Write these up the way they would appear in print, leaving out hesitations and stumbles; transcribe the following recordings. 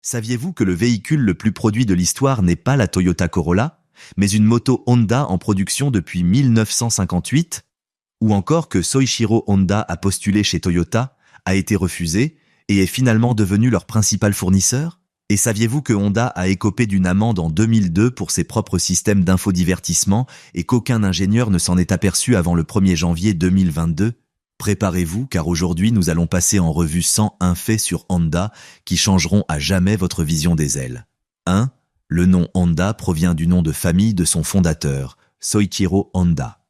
Saviez-vous que le véhicule le plus produit de l'histoire n'est pas la Toyota Corolla, mais une moto Honda en production depuis 1958? Ou encore que Soichiro Honda a postulé chez Toyota, a été refusé et est finalement devenu leur principal fournisseur? Et saviez-vous que Honda a écopé d'une amende en 2002 pour ses propres systèmes d'infodivertissement et qu'aucun ingénieur ne s'en est aperçu avant le 1er janvier 2022? Préparez-vous car aujourd'hui nous allons passer en revue 101 faits sur Honda qui changeront à jamais votre vision des ailes. 1. Le nom Honda provient du nom de famille de son fondateur, Soichiro Honda.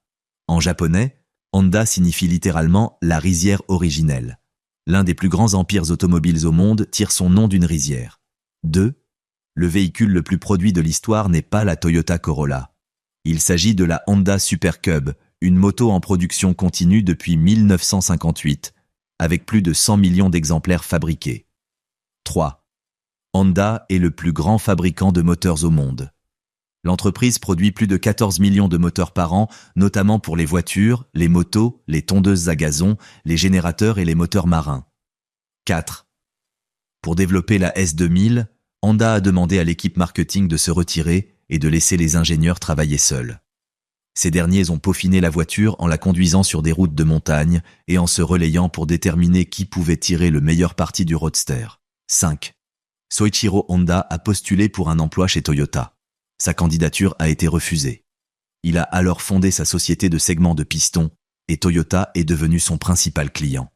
En japonais, Honda signifie littéralement la rizière originelle. L'un des plus grands empires automobiles au monde tire son nom d'une rizière. 2. Le véhicule le plus produit de l'histoire n'est pas la Toyota Corolla. Il s'agit de la Honda Super Cub, une moto en production continue depuis 1958, avec plus de 100 millions d'exemplaires fabriqués. 3. Honda est le plus grand fabricant de moteurs au monde. L'entreprise produit plus de 14 millions de moteurs par an, notamment pour les voitures, les motos, les tondeuses à gazon, les générateurs et les moteurs marins. 4. Pour développer la S2000, Honda a demandé à l'équipe marketing de se retirer et de laisser les ingénieurs travailler seuls. Ces derniers ont peaufiné la voiture en la conduisant sur des routes de montagne et en se relayant pour déterminer qui pouvait tirer le meilleur parti du roadster. 5. Soichiro Honda a postulé pour un emploi chez Toyota. Sa candidature a été refusée. Il a alors fondé sa société de segment de pistons et Toyota est devenu son principal client.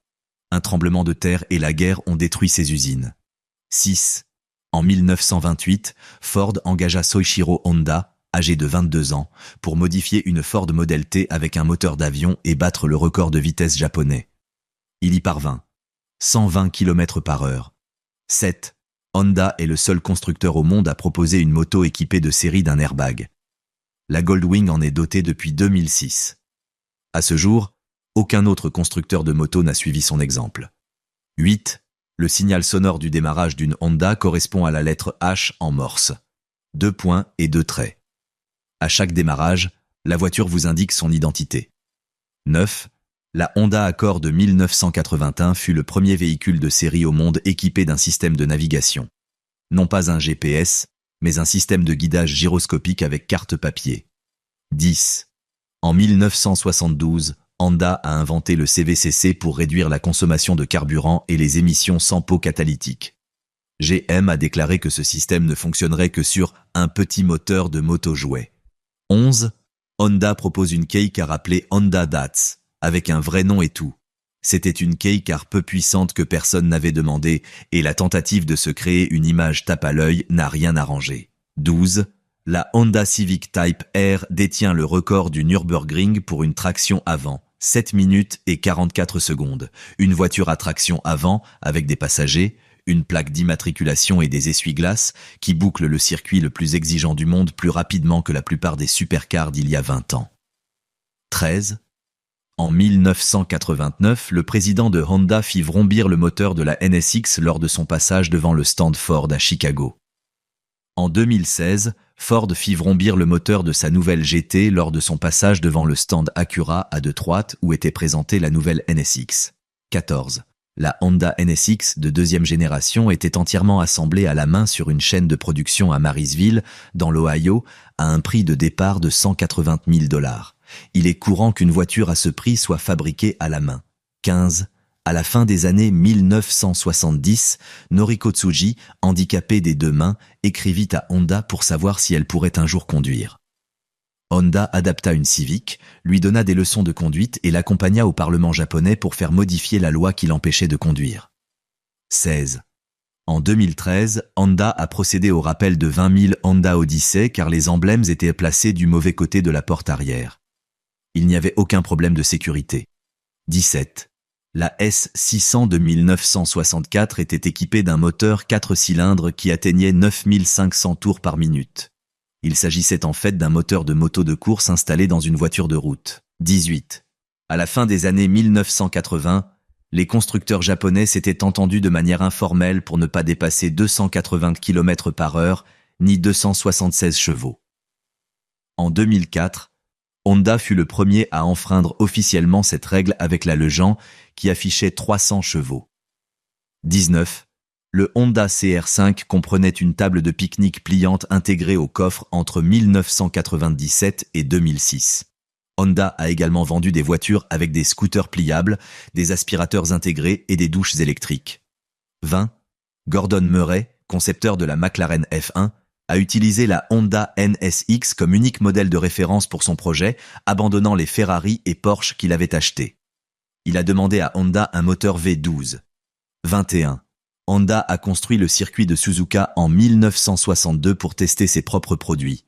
Un tremblement de terre et la guerre ont détruit ses usines. 6. En 1928, Ford engagea Soichiro Honda, âgé de 22 ans, pour modifier une Ford Model T avec un moteur d'avion et battre le record de vitesse japonais. Il y parvint. 120 km/h. 7. Honda est le seul constructeur au monde à proposer une moto équipée de série d'un airbag. La Goldwing en est dotée depuis 2006. À ce jour, aucun autre constructeur de moto n'a suivi son exemple. 8. Le signal sonore du démarrage d'une Honda correspond à la lettre H en morse. 2 points et 2 traits. À chaque démarrage, la voiture vous indique son identité. 9. La Honda Accord de 1981 fut le premier véhicule de série au monde équipé d'un système de navigation. Non pas un GPS, mais un système de guidage gyroscopique avec carte papier. 10. En 1972, Honda a inventé le CVCC pour réduire la consommation de carburant et les émissions sans pot catalytique. GM a déclaré que ce système ne fonctionnerait que sur un petit moteur de moto-jouet. 11. Honda propose une kei-car appelée Honda Datz, avec un vrai nom et tout. C'était une kei-car peu puissante que personne n'avait demandé, et la tentative de se créer une image tape à l'œil n'a rien arrangé. 12. La Honda Civic Type R détient le record du Nürburgring pour une traction avant, 7 minutes et 44 secondes. Une voiture à traction avant, avec des passagers, une plaque d'immatriculation et des essuie-glaces qui bouclent le circuit le plus exigeant du monde plus rapidement que la plupart des supercars d'il y a 20 ans. 13. En 1989, le président de Honda fit vrombir le moteur de la NSX lors de son passage devant le stand Ford à Chicago. En 2016, Ford fit vrombir le moteur de sa nouvelle GT lors de son passage devant le stand Acura à Detroit où était présentée la nouvelle NSX. 14. La Honda NSX de deuxième génération était entièrement assemblée à la main sur une chaîne de production à Marysville, dans l'Ohio, à un prix de départ de $180 000. Il est courant qu'une voiture à ce prix soit fabriquée à la main. 15. À la fin des années 1970, Noriko Tsuji, handicapée des 2 mains, écrivit à Honda pour savoir si elle pourrait un jour conduire. Honda adapta une Civic, lui donna des leçons de conduite et l'accompagna au Parlement japonais pour faire modifier la loi qui l'empêchait de conduire. 16. En 2013, Honda a procédé au rappel de 20 000 Honda Odyssey car les emblèmes étaient placés du mauvais côté de la porte arrière. Il n'y avait aucun problème de sécurité. 17. La S600 de 1964 était équipée d'un moteur 4 cylindres qui atteignait 9500 tours par minute. Il s'agissait en fait d'un moteur de moto de course installé dans une voiture de route. 18. À la fin des années 1980, les constructeurs japonais s'étaient entendus de manière informelle pour ne pas dépasser 280 km/h ni 276 chevaux. En 2004, Honda fut le premier à enfreindre officiellement cette règle avec la Lejean qui affichait 300 chevaux. 19. Le Honda CR5 comprenait une table de pique-nique pliante intégrée au coffre entre 1997 et 2006. Honda a également vendu des voitures avec des scooters pliables, des aspirateurs intégrés et des douches électriques. 20. Gordon Murray, concepteur de la McLaren F1, a utilisé la Honda NSX comme unique modèle de référence pour son projet, abandonnant les Ferrari et Porsche qu'il avait achetés. Il a demandé à Honda un moteur V12. 21. Honda a construit le circuit de Suzuka en 1962 pour tester ses propres produits.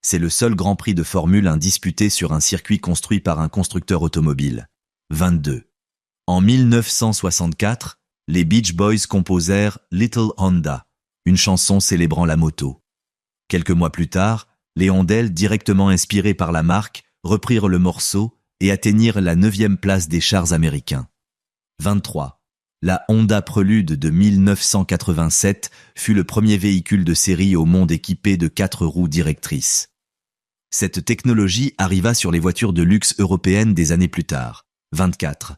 C'est le seul Grand Prix de Formule 1 disputé sur un circuit construit par un constructeur automobile. 22. En 1964, les Beach Boys composèrent Little Honda, une chanson célébrant la moto. Quelques mois plus tard, les Hondells, directement inspirés par la marque, reprirent le morceau et atteignirent la 9e place des charts américains. 23. La Honda Prelude de 1987 fut le premier véhicule de série au monde équipé de 4 roues directrices. Cette technologie arriva sur les voitures de luxe européennes des années plus tard. 24.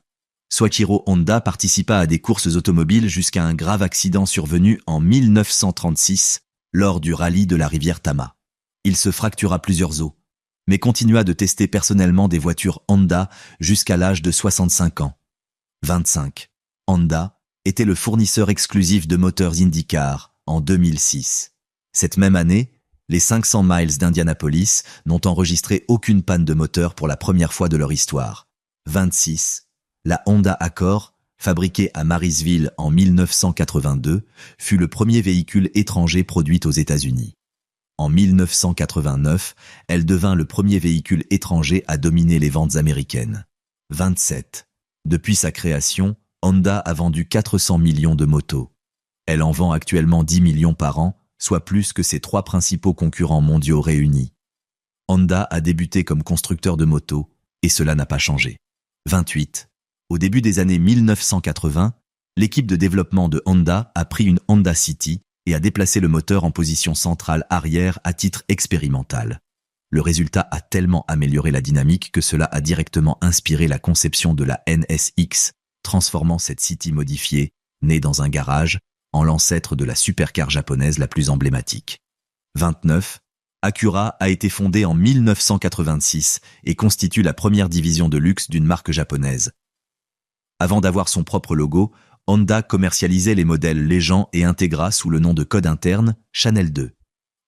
Soichiro Honda participa à des courses automobiles jusqu'à un grave accident survenu en 1936 lors du rallye de la rivière Tama. Il se fractura plusieurs os, mais continua de tester personnellement des voitures Honda jusqu'à l'âge de 65 ans. 25. Honda était le fournisseur exclusif de moteurs IndyCar en 2006. Cette même année, les 500 miles d'Indianapolis n'ont enregistré aucune panne de moteur pour la première fois de leur histoire. 26. La Honda Accord, fabriquée à Marysville en 1982, fut le premier véhicule étranger produit aux États-Unis. En 1989, elle devint le premier véhicule étranger à dominer les ventes américaines. 27. Depuis sa création, Honda a vendu 400 millions de motos. Elle en vend actuellement 10 millions par an, soit plus que ses 3 principaux concurrents mondiaux réunis. Honda a débuté comme constructeur de motos, et cela n'a pas changé. 28. Au début des années 1980, l'équipe de développement de Honda a pris une Honda City et a déplacé le moteur en position centrale arrière à titre expérimental. Le résultat a tellement amélioré la dynamique que cela a directement inspiré la conception de la NSX, transformant cette City modifiée, née dans un garage, en l'ancêtre de la supercar japonaise la plus emblématique. 29. Acura a été fondée en 1986 et constitue la première division de luxe d'une marque japonaise. Avant d'avoir son propre logo, Honda commercialisait les modèles Legend et Integra sous le nom de code interne Channel 2.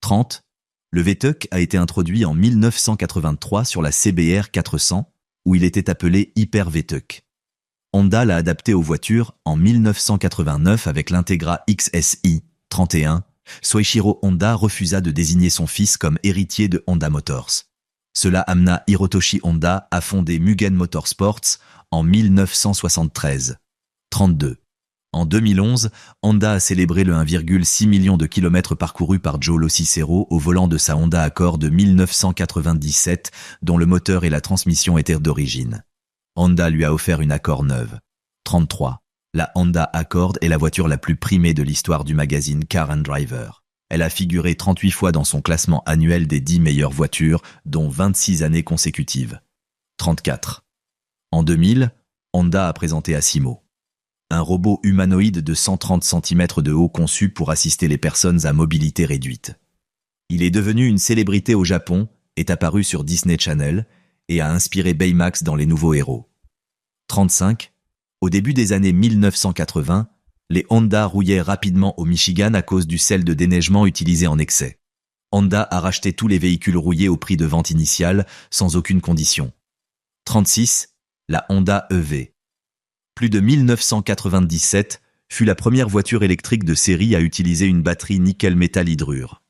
30. Le VTEC a été introduit en 1983 sur la CBR 400, où il était appelé Hyper VTEC. Honda l'a adapté aux voitures en 1989 avec l'Integra XSI 31. Soichiro Honda refusa de désigner son fils comme héritier de Honda Motors. Cela amena Hirotoshi Honda à fonder Mugen Motorsports en 1973. 32. En 2011, Honda a célébré le 1,6 million de kilomètres parcourus par Joe Locicero au volant de sa Honda Accord de 1997, dont le moteur et la transmission étaient d'origine. Honda lui a offert une Accord neuve. 33. La Honda Accord est la voiture la plus primée de l'histoire du magazine Car and Driver. Elle a figuré 38 fois dans son classement annuel des 10 meilleures voitures, dont 26 années consécutives. 34. En 2000, Honda a présenté Asimo, un robot humanoïde de 130 cm de haut conçu pour assister les personnes à mobilité réduite. Il est devenu une célébrité au Japon, est apparu sur Disney Channel et a inspiré Baymax dans Les Nouveaux Héros. 35. Au début des années 1980, les Honda rouillaient rapidement au Michigan à cause du sel de déneigement utilisé en excès. Honda a racheté tous les véhicules rouillés au prix de vente initial, sans aucune condition. 36. La Honda EV. Plus de 1997 fut la première voiture électrique de série à utiliser une batterie nickel-métal-hydrure.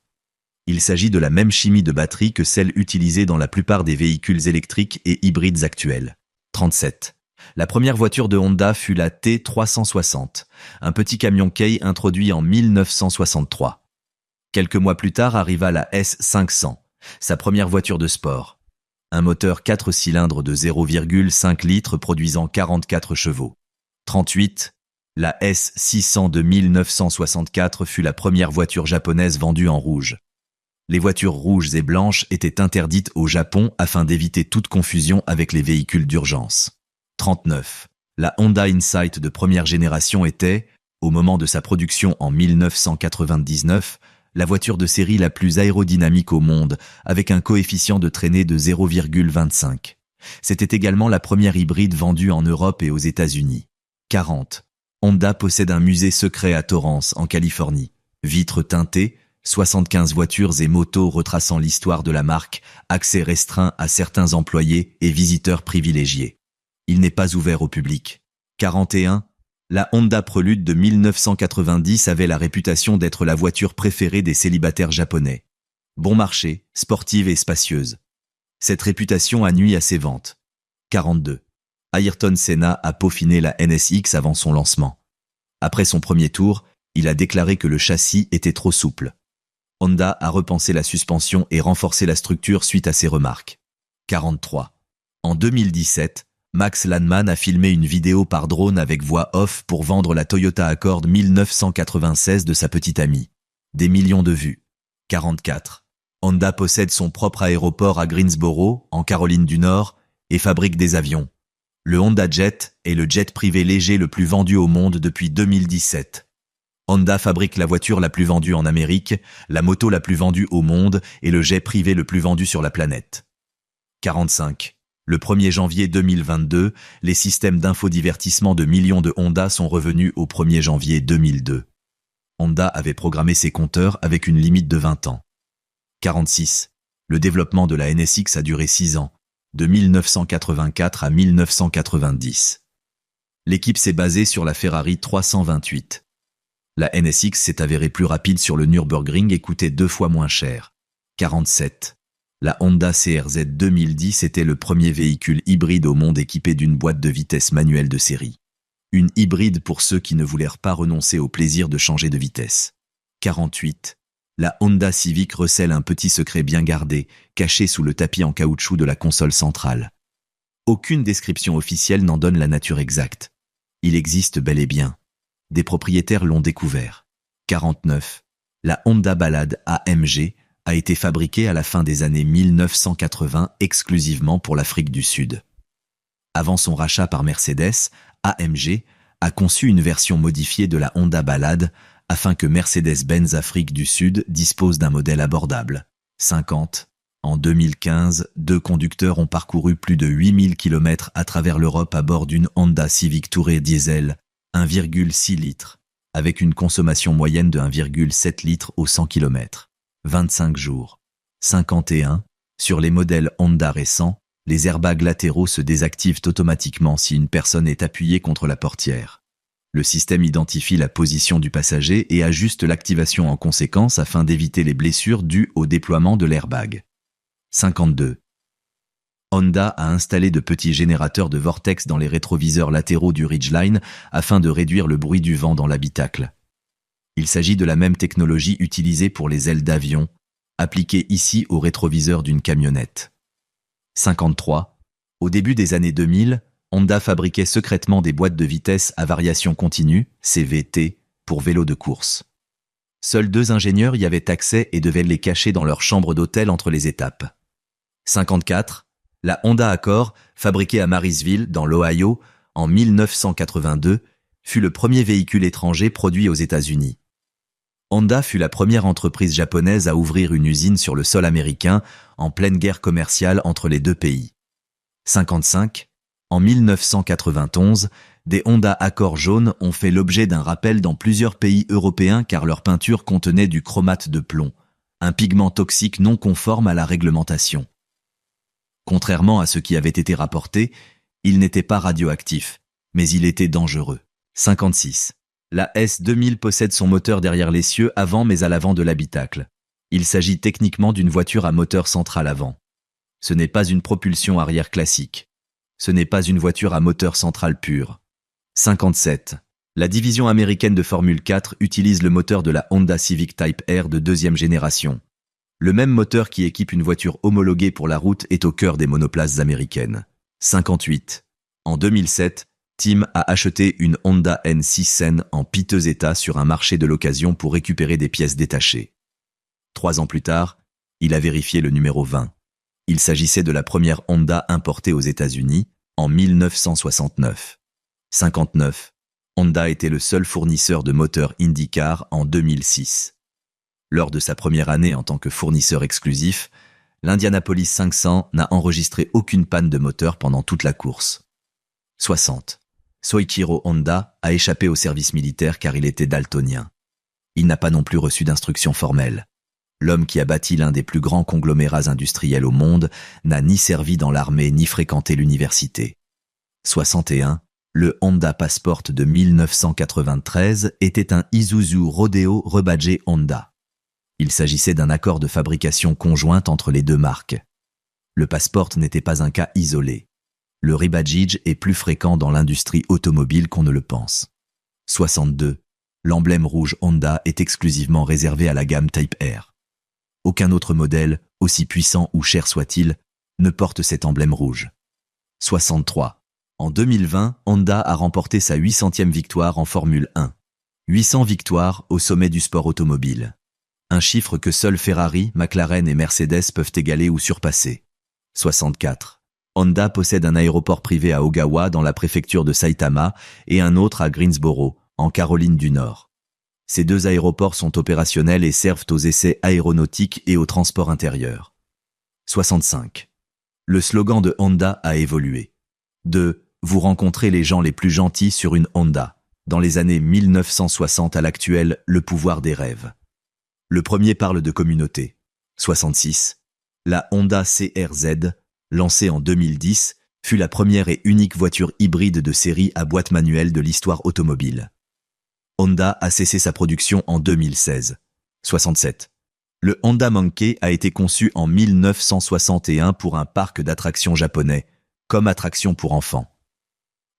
Il s'agit de la même chimie de batterie que celle utilisée dans la plupart des véhicules électriques et hybrides actuels. 37. La première voiture de Honda fut la T360, un petit camion Kei introduit en 1963. Quelques mois plus tard arriva la S500, sa première voiture de sport. Un moteur 4 cylindres de 0,5 litres produisant 44 chevaux. 38. La S600 de 1964 fut la première voiture japonaise vendue en rouge. Les voitures rouges et blanches étaient interdites au Japon afin d'éviter toute confusion avec les véhicules d'urgence. 39. La Honda Insight de première génération était, Au moment de sa production en 1999, la voiture de série la plus aérodynamique au monde, avec un coefficient de traînée de 0,25. C'était également la première hybride vendue en Europe et aux États-Unis. 40. Honda possède un musée secret à Torrance, en Californie. Vitres teintées, 75 voitures et motos retraçant l'histoire de la marque, accès restreint à certains employés et visiteurs privilégiés. Il n'est pas ouvert au public. 41. La Honda Prelude de 1990 avait la réputation d'être la voiture préférée des célibataires japonais. Bon marché, sportive et spacieuse. Cette réputation a nui à ses ventes. 42. Ayrton Senna a peaufiné la NSX avant son lancement. Après son premier tour, il a déclaré que le châssis était trop souple. Honda a repensé la suspension et renforcé la structure suite à ses remarques. 43. En 2017, Max Landman a filmé une vidéo par drone avec voix off pour vendre la Toyota Accord 1996 de sa petite amie. Des millions de vues. 44. Honda possède son propre aéroport à Greensboro, en Caroline du Nord, et fabrique des avions. Le Honda Jet est le jet privé léger le plus vendu au monde depuis 2017. Honda fabrique la voiture la plus vendue en Amérique, la moto la plus vendue au monde et le jet privé le plus vendu sur la planète. 45. Le 1er janvier 2022, les systèmes d'infodivertissement de millions de Honda sont revenus au 1er janvier 2002. Honda avait programmé ses compteurs avec une limite de 20 ans. 46. Le développement de la NSX a duré 6 ans, de 1984 à 1990. L'équipe s'est basée sur la Ferrari 328. La NSX s'est avérée plus rapide sur le Nürburgring et coûtait 2 fois moins cher. 47. La Honda CRZ 2010 était le premier véhicule hybride au monde équipé d'une boîte de vitesse manuelle de série. Une hybride pour ceux qui ne voulaient pas renoncer au plaisir de changer de vitesse. 48. La Honda Civic recèle un petit secret bien gardé, caché sous le tapis en caoutchouc de la console centrale. Aucune description officielle n'en donne la nature exacte. Il existe bel et bien. Des propriétaires l'ont découvert. 49. La Honda Ballade AMG a été fabriquée à la fin des années 1980 exclusivement pour l'Afrique du Sud. Avant son rachat par Mercedes, AMG a conçu une version modifiée de la Honda Ballade afin que Mercedes-Benz Afrique du Sud dispose d'un modèle abordable. 50. En 2015, 2 conducteurs ont parcouru plus de 8000 km à travers l'Europe à bord d'une Honda Civic Tourer diesel 1,6 litres, avec une consommation moyenne de 1,7 litres au 100 km. 25 jours. 51. Sur les modèles Honda récents, les airbags latéraux se désactivent automatiquement si une personne est appuyée contre la portière. Le système identifie la position du passager et ajuste l'activation en conséquence afin d'éviter les blessures dues au déploiement de l'airbag. 52. Honda a installé de petits générateurs de vortex dans les rétroviseurs latéraux du Ridgeline afin de réduire le bruit du vent dans l'habitacle. Il s'agit de la même technologie utilisée pour les ailes d'avion, appliquée ici au rétroviseur d'une camionnette. 53. Au début des années 2000, Honda fabriquait secrètement des boîtes de vitesse à variation continue, CVT, pour vélos de course. Seuls 2 ingénieurs y avaient accès et devaient les cacher dans leur chambre d'hôtel entre les étapes. 54. La Honda Accord, fabriquée à Marysville, dans l'Ohio, en 1982, fut le premier véhicule étranger produit aux États-Unis. Honda fut la première entreprise japonaise à ouvrir une usine sur le sol américain en pleine guerre commerciale entre les 2 pays. 55. En 1991, des Honda Accord jaunes ont fait l'objet d'un rappel dans plusieurs pays européens car leur peinture contenait du chromate de plomb, un pigment toxique non conforme à la réglementation. Contrairement à ce qui avait été rapporté, il n'était pas radioactif, mais il était dangereux. 56. La S2000 possède son moteur derrière l'essieu avant mais à l'avant de l'habitacle. Il s'agit techniquement d'une voiture à moteur central avant. Ce n'est pas une propulsion arrière classique. Ce n'est pas une voiture à moteur central pur. 57. La division américaine de Formule 4 utilise le moteur de la Honda Civic Type R de 2e génération. Le même moteur qui équipe une voiture homologuée pour la route est au cœur des monoplaces américaines. 58. En 2007, Tim a acheté une Honda N6N en piteux état sur un marché de l'occasion pour récupérer des pièces détachées. 3 ans plus tard, il a vérifié le numéro 20. Il s'agissait de la première Honda importée aux États-Unis en 1969. 59. Honda était le seul fournisseur de moteurs IndyCar en 2006. Lors de sa première année en tant que fournisseur exclusif, l'Indianapolis 500 n'a enregistré aucune panne de moteur pendant toute la course. 60. Soichiro Honda a échappé au service militaire car il était daltonien. Il n'a pas non plus reçu d'instructions formelles. L'homme qui a bâti l'un des plus grands conglomérats industriels au monde n'a ni servi dans l'armée ni fréquenté l'université. 61. Le Honda Passport de 1993 était un Isuzu Rodeo rebadgé Honda. Il s'agissait d'un accord de fabrication conjointe entre les deux marques. Le Passport n'était pas un cas isolé. Le rebadgage est plus fréquent dans l'industrie automobile qu'on ne le pense. 62. L'emblème rouge Honda est exclusivement réservé à la gamme Type R. Aucun autre modèle, aussi puissant ou cher soit-il, ne porte cet emblème rouge. 63. En 2020, Honda a remporté sa 800e victoire en Formule 1. 800 victoires au sommet du sport automobile. Un chiffre que seuls Ferrari, McLaren et Mercedes peuvent égaler ou surpasser. 64. Honda possède un aéroport privé à Ogawa dans la préfecture de Saitama et un autre à Greensboro, en Caroline du Nord. Ces deux aéroports sont opérationnels et servent aux essais aéronautiques et au transport intérieur. 65. Le slogan de Honda a évolué. De « Vous rencontrez les gens les plus gentils sur une Honda » dans les années 1960 à l'actuel « Le pouvoir des rêves ». Le premier parle de communauté. 66. La Honda CR-Z, lancée en 2010, fut la première et unique voiture hybride de série à boîte manuelle de l'histoire automobile. Honda a cessé sa production en 2016. 67. Le Honda Monkey a été conçu en 1961 pour un parc d'attractions japonais, comme attraction pour enfants.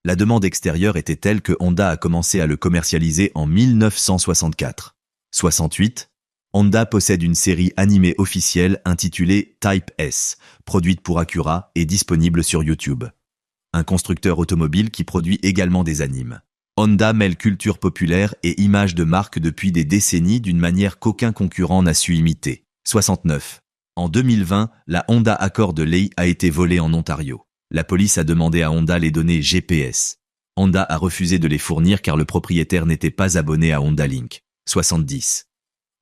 La demande extérieure était telle que Honda a commencé à le commercialiser en 1964. 68. Honda possède une série animée officielle intitulée Type S, produite pour Acura et disponible sur YouTube. Un constructeur automobile qui produit également des animes. Honda mêle culture populaire et image de marque depuis des décennies d'une manière qu'aucun concurrent n'a su imiter. 69. En 2020, la Honda Accord de Leigh a été volée en Ontario. La police a demandé à Honda les données GPS. Honda a refusé de les fournir car le propriétaire n'était pas abonné à Honda Link. 70.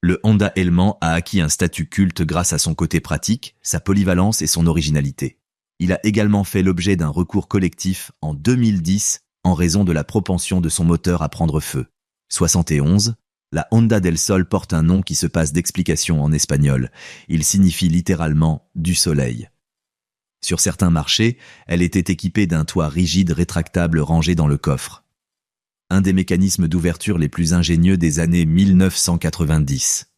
Le Honda Element a acquis un statut culte grâce à son côté pratique, sa polyvalence et son originalité. Il a également fait l'objet d'un recours collectif en 2010 en raison de la propension de son moteur à prendre feu. 71. La Honda del Sol porte un nom qui se passe d'explication en espagnol. Il signifie littéralement « du soleil ». Sur certains marchés, elle était équipée d'un toit rigide rétractable rangé dans le coffre. Un des mécanismes d'ouverture les plus ingénieux des années 1990.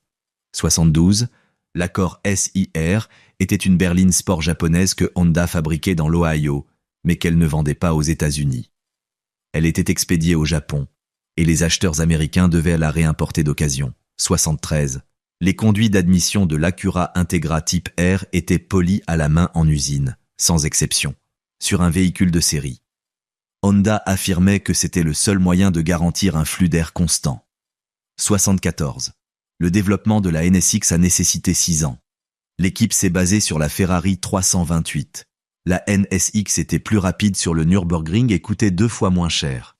72. L'accord SIR était une berline sport japonaise que Honda fabriquait dans l'Ohio, mais qu'elle ne vendait pas aux États-Unis. Elle était expédiée au Japon, et les acheteurs américains devaient la réimporter d'occasion. 73. Les conduits d'admission de l'Acura Integra Type R étaient polis à la main en usine, sans exception, sur un véhicule de série. Honda affirmait que c'était le seul moyen de garantir un flux d'air constant. 74. Le développement de la NSX a nécessité 6 ans. L'équipe s'est basée sur la Ferrari 328. La NSX était plus rapide sur le Nürburgring et coûtait 2 fois moins cher.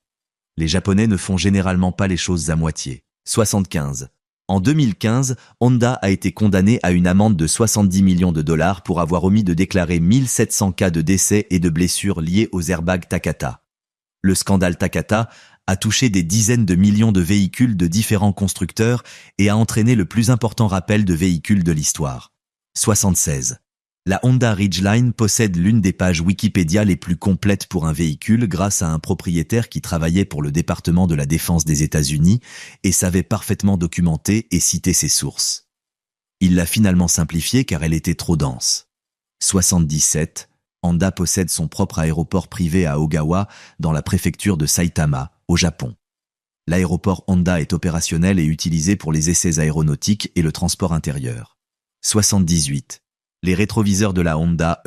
Les Japonais ne font généralement pas les choses à moitié. 75. En 2015, Honda a été condamné à une amende de 70 millions de dollars pour avoir omis de déclarer 1700 cas de décès et de blessures liés aux airbags Takata. Le scandale Takata a touché des dizaines de millions de véhicules de différents constructeurs et a entraîné le plus important rappel de véhicules de l'histoire. 76. La Honda Ridgeline possède l'une des pages Wikipédia les plus complètes pour un véhicule grâce à un propriétaire qui travaillait pour le département de la Défense des États-Unis et savait parfaitement documenter et citer ses sources. Il l'a finalement simplifiée car elle était trop dense. 77. Honda possède son propre aéroport privé à Ogawa, dans la préfecture de Saitama, au Japon. L'aéroport Honda est opérationnel et utilisé pour les essais aéronautiques et le transport intérieur. 78. Les rétroviseurs de la Honda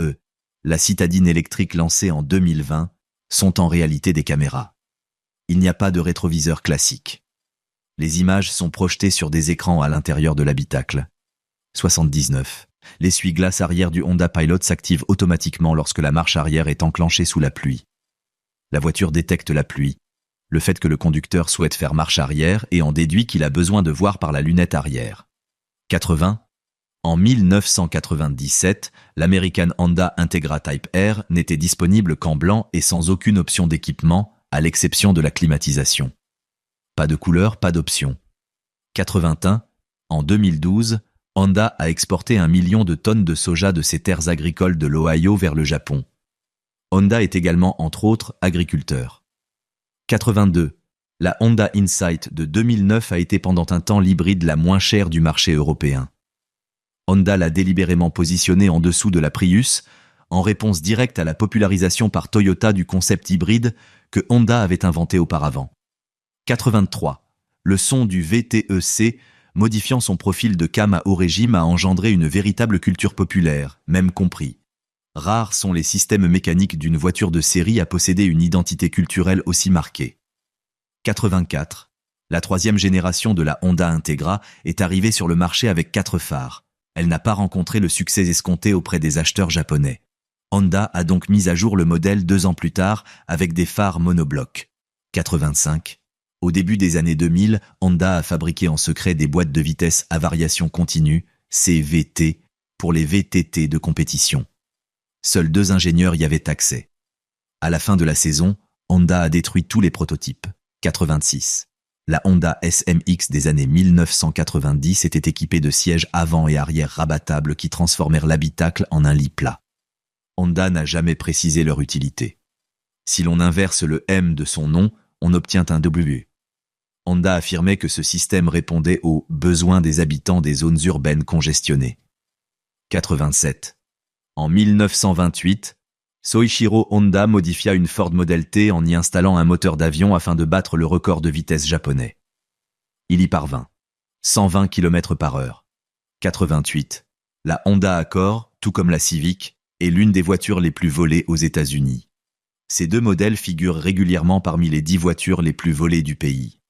la citadine électrique lancée en 2020, sont en réalité des caméras. Il n'y a pas de rétroviseur classique. Les images sont projetées sur des écrans à l'intérieur de l'habitacle. 79. L'essuie-glace arrière du Honda Pilot s'active automatiquement lorsque la marche arrière est enclenchée sous la pluie. La voiture détecte la pluie, le fait que le conducteur souhaite faire marche arrière et en déduit qu'il a besoin de voir par la lunette arrière. 80. En 1997, l'American Honda Integra Type R n'était disponible qu'en blanc et sans aucune option d'équipement, à l'exception de la climatisation. Pas de couleur, pas d'option. 81. En 2012, Honda a exporté 1 million de tonnes de soja de ses terres agricoles de l'Ohio vers le Japon. Honda est également, entre autres, agriculteur. 82. La Honda Insight de 2009 a été pendant un temps l'hybride la moins chère du marché européen. Honda l'a délibérément positionnée en dessous de la Prius, en réponse directe à la popularisation par Toyota du concept hybride que Honda avait inventé auparavant. 83. Le son du VTEC, modifiant son profil de cam à haut régime, a engendré une véritable culture populaire, même compris. Rares sont les systèmes mécaniques d'une voiture de série à posséder une identité culturelle aussi marquée. 84. La troisième génération de la Honda Integra est arrivée sur le marché avec 4 phares. Elle n'a pas rencontré le succès escompté auprès des acheteurs japonais. Honda a donc mis à jour le modèle 2 ans plus tard avec des phares monoblocs. 85. Au début des années 2000, Honda a fabriqué en secret des boîtes de vitesse à variation continue, CVT, pour les VTT de compétition. Seuls 2 ingénieurs y avaient accès. À la fin de la saison, Honda a détruit tous les prototypes. 86. La Honda SMX des années 1990 était équipée de sièges avant et arrière rabattables qui transformèrent l'habitacle en un lit plat. Honda n'a jamais précisé leur utilité. Si l'on inverse le M de son nom, on obtient un W. Honda affirmait que ce système répondait aux besoins des habitants des zones urbaines congestionnées. 87. En 1928, Soichiro Honda modifia une Ford Model T en y installant un moteur d'avion afin de battre le record de vitesse japonais. Il y parvint. 120 km/h. 88. La Honda Accord, tout comme la Civic, est l'une des voitures les plus volées aux États-Unis. Ces 2 modèles figurent régulièrement parmi les 10 voitures les plus volées du pays.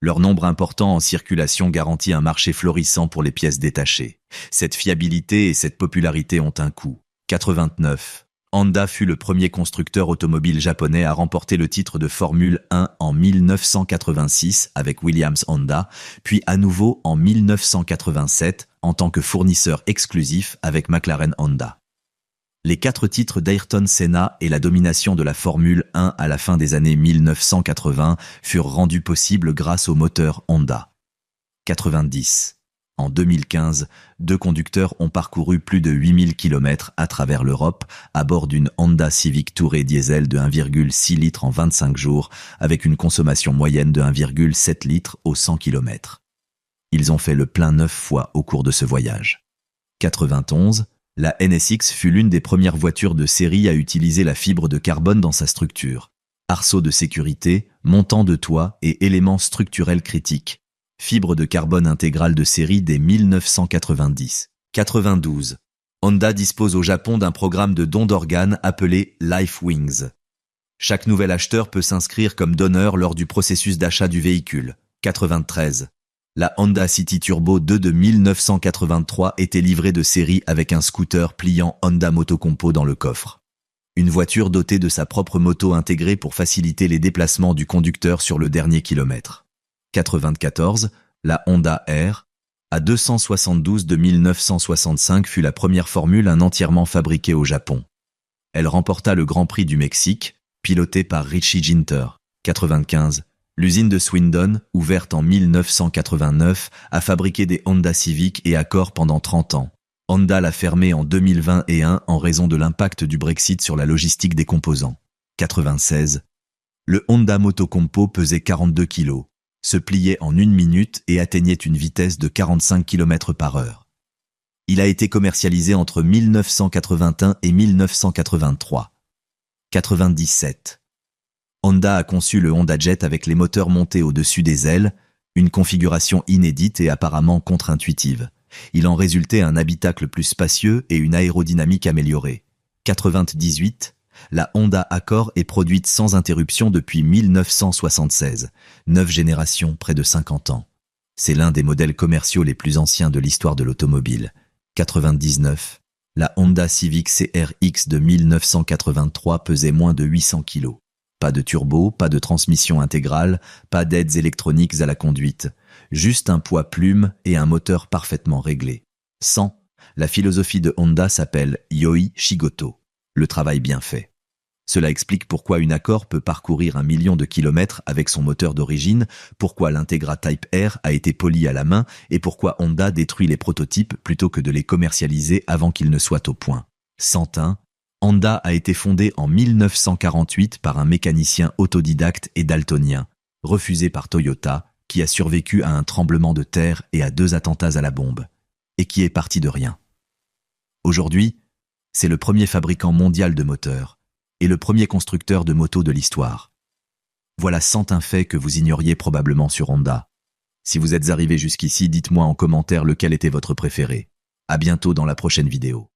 Leur nombre important en circulation garantit un marché florissant pour les pièces détachées. Cette fiabilité et cette popularité ont un coût. 89. Honda fut le premier constructeur automobile japonais à remporter le titre de Formule 1 en 1986 avec Williams Honda, puis à nouveau en 1987 en tant que fournisseur exclusif avec McLaren Honda. Les 4 titres d'Ayrton Senna et la domination de la Formule 1 à la fin des années 1980 furent rendus possibles grâce au moteur Honda. 90. En 2015, 2 conducteurs ont parcouru plus de 8000 km à travers l'Europe à bord d'une Honda Civic Tourer diesel de 1,6 litres en 25 jours avec une consommation moyenne de 1,7 litres au 100 km. Ils ont fait le plein 9 fois au cours de ce voyage. 91. La NSX fut l'une des premières voitures de série à utiliser la fibre de carbone dans sa structure. Arceaux de sécurité, montant de toit et éléments structurels critiques. Fibre de carbone intégrale de série dès 1990. 92. Honda dispose au Japon d'un programme de don d'organes appelé Life Wings. Chaque nouvel acheteur peut s'inscrire comme donneur lors du processus d'achat du véhicule. 93. La Honda City Turbo 2 de 1983 était livrée de série avec un scooter pliant Honda Motocompo dans le coffre. Une voiture dotée de sa propre moto intégrée pour faciliter les déplacements du conducteur sur le dernier kilomètre. 94, la Honda R, A272 de 1965 fut la première Formule 1 entièrement fabriquée au Japon. Elle remporta le Grand Prix du Mexique, pilotée par Richie Ginter. 95, l'usine de Swindon, ouverte en 1989, a fabriqué des Honda Civic et Accord pendant 30 ans. Honda l'a fermée en 2021 en raison de l'impact du Brexit sur la logistique des composants. 96, le Honda Motocompo pesait 42 kg. Se pliait en 1 minute et atteignait une vitesse de 45 km/h. Il a été commercialisé entre 1981 et 1983. 97. Honda a conçu le Honda Jet avec les moteurs montés au-dessus des ailes, une configuration inédite et apparemment contre-intuitive. Il en résultait un habitacle plus spacieux et une aérodynamique améliorée. 98. La Honda Accord est produite sans interruption depuis 1976, 9 générations, près de 50 ans. C'est l'un des modèles commerciaux les plus anciens de l'histoire de l'automobile. 99. La Honda Civic CRX de 1983 pesait moins de 800 kg. Pas de turbo, pas de transmission intégrale, pas d'aides électroniques à la conduite. Juste un poids plume et un moteur parfaitement réglé. 100. La philosophie de Honda s'appelle Yoi Shigoto, le travail bien fait. Cela explique pourquoi une Accord peut parcourir 1 million de kilomètres avec son moteur d'origine, pourquoi l'Integra Type R a été poli à la main et pourquoi Honda détruit les prototypes plutôt que de les commercialiser avant qu'ils ne soient au point. 101. Honda a été fondée en 1948 par un mécanicien autodidacte et daltonien, refusé par Toyota, qui a survécu à un tremblement de terre et à 2 attentats à la bombe, et qui est parti de rien. Aujourd'hui, c'est le premier fabricant mondial de moteurs et le premier constructeur de motos de l'histoire. Voilà 101 faits que vous ignoriez probablement sur Honda. Si vous êtes arrivé jusqu'ici, dites-moi en commentaire lequel était votre préféré. À bientôt dans la prochaine vidéo.